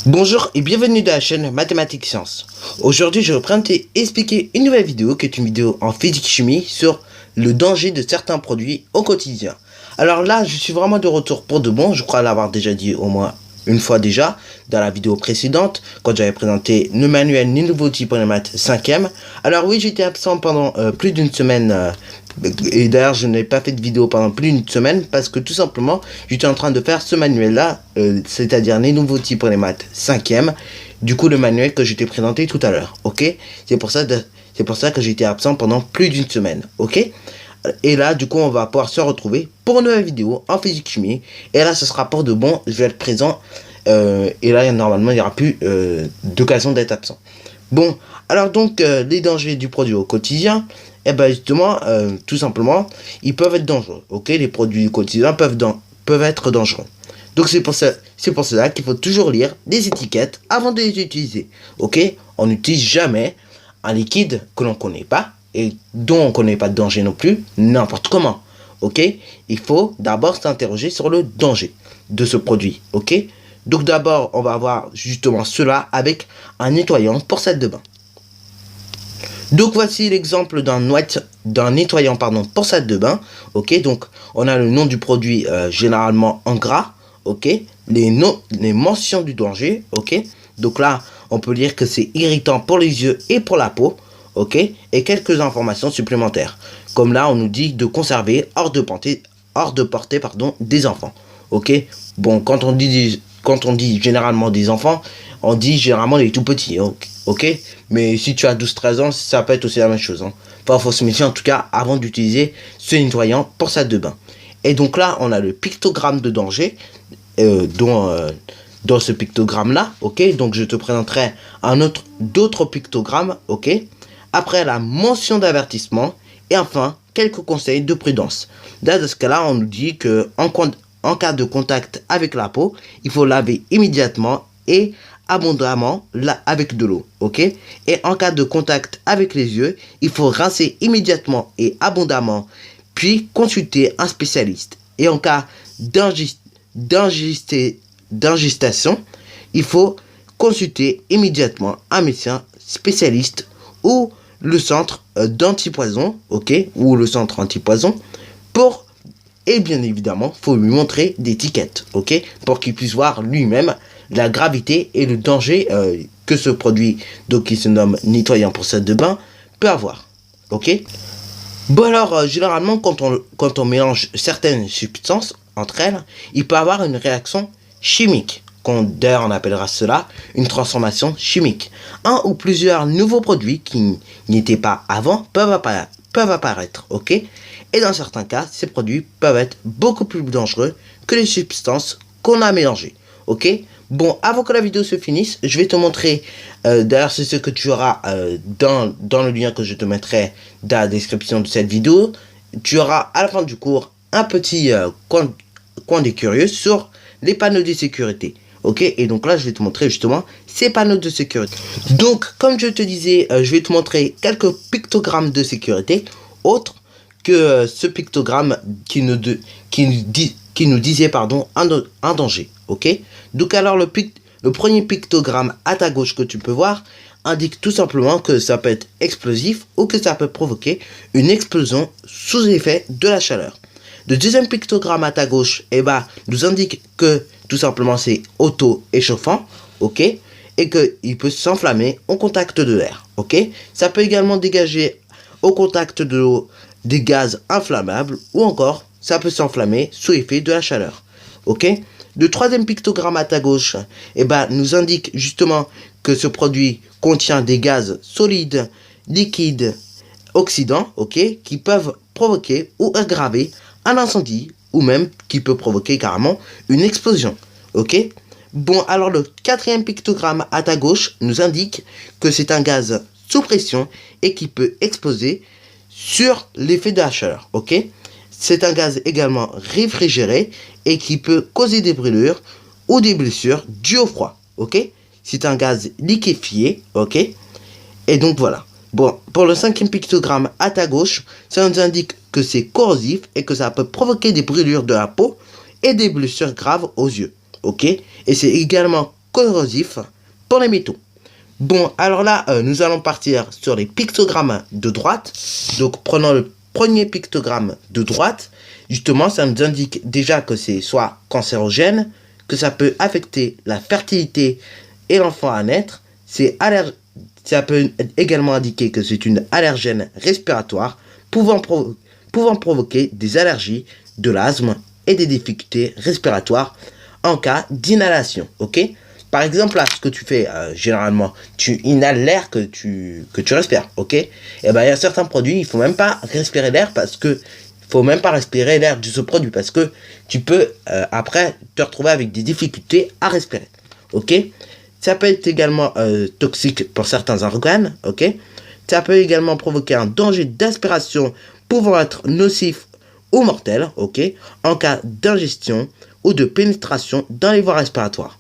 Bonjour et bienvenue dans la chaîne Mathématiques Sciences. Aujourd'hui, je vais présenter et expliquer une nouvelle vidéo qui est une vidéo en physique-chimie sur le danger de certains produits au quotidien. Alors là, je suis vraiment de retour pour de bon. Je crois l'avoir déjà dit au moins une fois déjà dans la vidéo précédente quand j'avais présenté le manuel Les nouveaux outils pour les maths 5e. Alors oui, j'étais absent pendant plus d'une semaine et d'ailleurs je n'ai pas fait de vidéo pendant plus d'une semaine parce que tout simplement j'étais en train de faire ce manuel là, c'est-à-dire les nouveaux outils pour les maths 5e. Du coup le manuel que je t'ai présenté tout à l'heure, ok. C'est pour ça que j'étais absent pendant plus d'une semaine, ok. Et là, du coup, on va pouvoir se retrouver pour une nouvelle vidéo en physique-chimie. Et là, ce sera pour de bon. Je vais être présent. Et là, normalement, il n'y aura plus d'occasion d'être absent. Bon, alors donc, les dangers du produit au quotidien. Eh ben justement, tout simplement, ils peuvent être dangereux. Ok, les produits du quotidien peuvent être dangereux. Donc c'est pour cela qu'il faut toujours lire les étiquettes avant de les utiliser. Ok, on n'utilise jamais un liquide que l'on ne connaît pas et dont on ne connaît pas de danger non plus, n'importe comment. Ok, il faut d'abord s'interroger sur le danger de ce produit. Ok, donc d'abord on va voir justement cela avec un nettoyant pour salle de bain. Donc voici l'exemple d'un nettoyant pour salle de bain. Ok, donc on a le nom du produit généralement en gras. Ok, les mentions du danger. Ok, donc là on peut lire que c'est irritant pour les yeux et pour la peau. Ok, et quelques informations supplémentaires. Comme là on nous dit de conserver hors de portée des enfants. Ok, bon quand on dit généralement des enfants, on dit généralement les tout petits. Ok, mais si tu as 12-13 ans, ça peut être aussi la même chose. Hein. Enfin, il faut se méfier en tout cas avant d'utiliser ce nettoyant pour salle de bain. Et donc là, on a le pictogramme de danger dans ce pictogramme là. Ok, donc je te présenterai d'autres pictogrammes. Ok, après la mention d'avertissement et enfin quelques conseils de prudence. Dans ce cas-là, on nous dit que en cas de contact avec la peau, il faut laver immédiatement et abondamment avec de l'eau, ok. Et en cas de contact avec les yeux, il faut rincer immédiatement et abondamment, puis consulter un spécialiste. Et en cas d'ingestation, il faut consulter immédiatement un médecin spécialiste ou le centre d'antipoison, ok, ou le centre antipoison et bien évidemment, faut lui montrer des étiquettes, ok, pour qu'il puisse voir lui-même la gravité et le danger que ce produit, donc qui se nomme nettoyant pour salle de bain, peut avoir, ok. Bon alors, généralement, quand on mélange certaines substances entre elles, il peut avoir une réaction chimique. D'ailleurs, on appellera cela une transformation chimique. Un ou plusieurs nouveaux produits qui n'y étaient pas avant peuvent apparaître, ok. Et dans certains cas, ces produits peuvent être beaucoup plus dangereux que les substances qu'on a mélangées, ok. Bon, avant que la vidéo se finisse, je vais te montrer, d'ailleurs c'est ce que tu auras dans le lien que je te mettrai dans la description de cette vidéo. Tu auras à la fin du cours un petit coin des curieux sur les panneaux de sécurité. Ok, et donc là je vais te montrer justement ces panneaux de sécurité. Donc comme je te disais, je vais te montrer quelques pictogrammes de sécurité autres que ce pictogramme qui nous disait un danger. Ok, donc alors le premier pictogramme à ta gauche que tu peux voir indique tout simplement que ça peut être explosif ou que ça peut provoquer une explosion sous effet de la chaleur. Le deuxième pictogramme à ta gauche nous indique que tout simplement c'est auto-échauffant, ok, et qu'il peut s'enflammer au contact de l'air, ok. Ça peut également dégager au contact de l'eau des gaz inflammables ou encore ça peut s'enflammer sous effet de la chaleur, ok. Le troisième pictogramme à ta gauche nous indique justement que ce produit contient des gaz solides, liquides, oxydants, ok, qui peuvent provoquer ou aggraver un incendie ou même qui peut provoquer carrément une explosion, ok. Bon, alors le quatrième pictogramme à ta gauche nous indique que c'est un gaz sous pression et qui peut exploser sur l'effet de la chaleur, ok. C'est un gaz également réfrigéré et qui peut causer des brûlures ou des blessures dues au froid, ok. C'est un gaz liquéfié, ok. Et donc voilà. Bon, pour le cinquième pictogramme à ta gauche, ça nous indique que c'est corrosif et que ça peut provoquer des brûlures de la peau et des blessures graves aux yeux, ok. Et c'est également corrosif pour les métaux. Bon, alors là, nous allons partir sur les pictogrammes de droite. Donc, prenons le premier pictogramme de droite. Justement, ça nous indique déjà que c'est soit cancérogène, que ça peut affecter la fertilité et l'enfant à naître. Ça peut également indiquer que c'est une allergène respiratoire, pouvant provoquer des allergies, de l'asthme et des difficultés respiratoires en cas d'inhalation, ok? Par exemple, là, ce que tu fais, généralement, tu inhales l'air que tu respires, ok? Et ben, il y a certains produits, il faut même pas respirer l'air parce que, faut même pas respirer l'air de ce produit parce que tu peux, après, te retrouver avec des difficultés à respirer, ok? Ça peut être également toxique pour certains organes, ok? Ça peut également provoquer un danger d'aspiration pouvant être nocif ou mortel, ok? En cas d'ingestion ou de pénétration dans les voies respiratoires.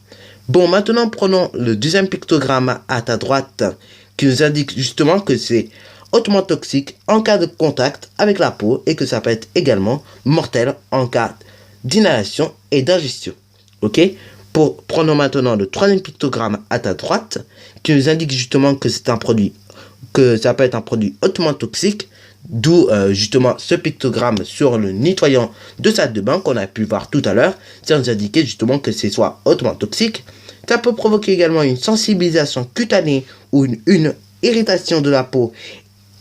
Bon, maintenant, prenons le deuxième pictogramme à ta droite qui nous indique justement que c'est hautement toxique en cas de contact avec la peau et que ça peut être également mortel en cas d'inhalation et d'ingestion. Ok? Prenons maintenant le troisième pictogramme à ta droite qui nous indique justement que c'est un produit, que ça peut être un produit hautement toxique, d'où justement ce pictogramme sur le nettoyant de salle de bain qu'on a pu voir tout à l'heure. Ça nous indiquait justement que c'est soit hautement toxique. Ça peut provoquer également une sensibilisation cutanée ou une irritation de la peau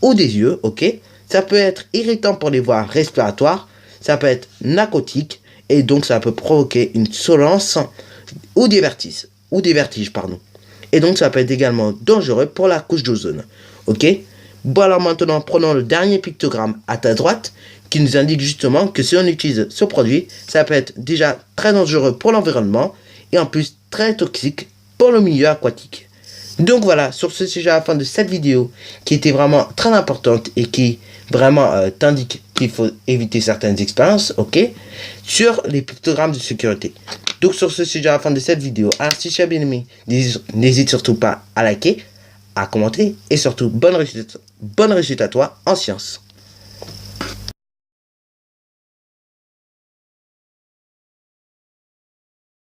ou des yeux, ok? Ça peut être irritant pour les voies respiratoires, ça peut être narcotique et donc ça peut provoquer une solence ou des vertiges, pardon. Et donc ça peut être également dangereux pour la couche d'ozone, ok? Bon, alors maintenant prenons le dernier pictogramme à ta droite qui nous indique justement que si on utilise ce produit, ça peut être déjà très dangereux pour l'environnement et en plus très toxique pour le milieu aquatique. Donc voilà, sur ce, c'est déjà la fin de cette vidéo qui était vraiment très importante et qui vraiment t'indique qu'il faut éviter certaines expériences, ok, sur les pictogrammes de sécurité. Donc sur ce, c'est déjà la fin de cette vidéo. Alors si tu as bien aimé, n'hésite surtout pas à liker, à commenter et surtout bonne réussite à toi en sciences.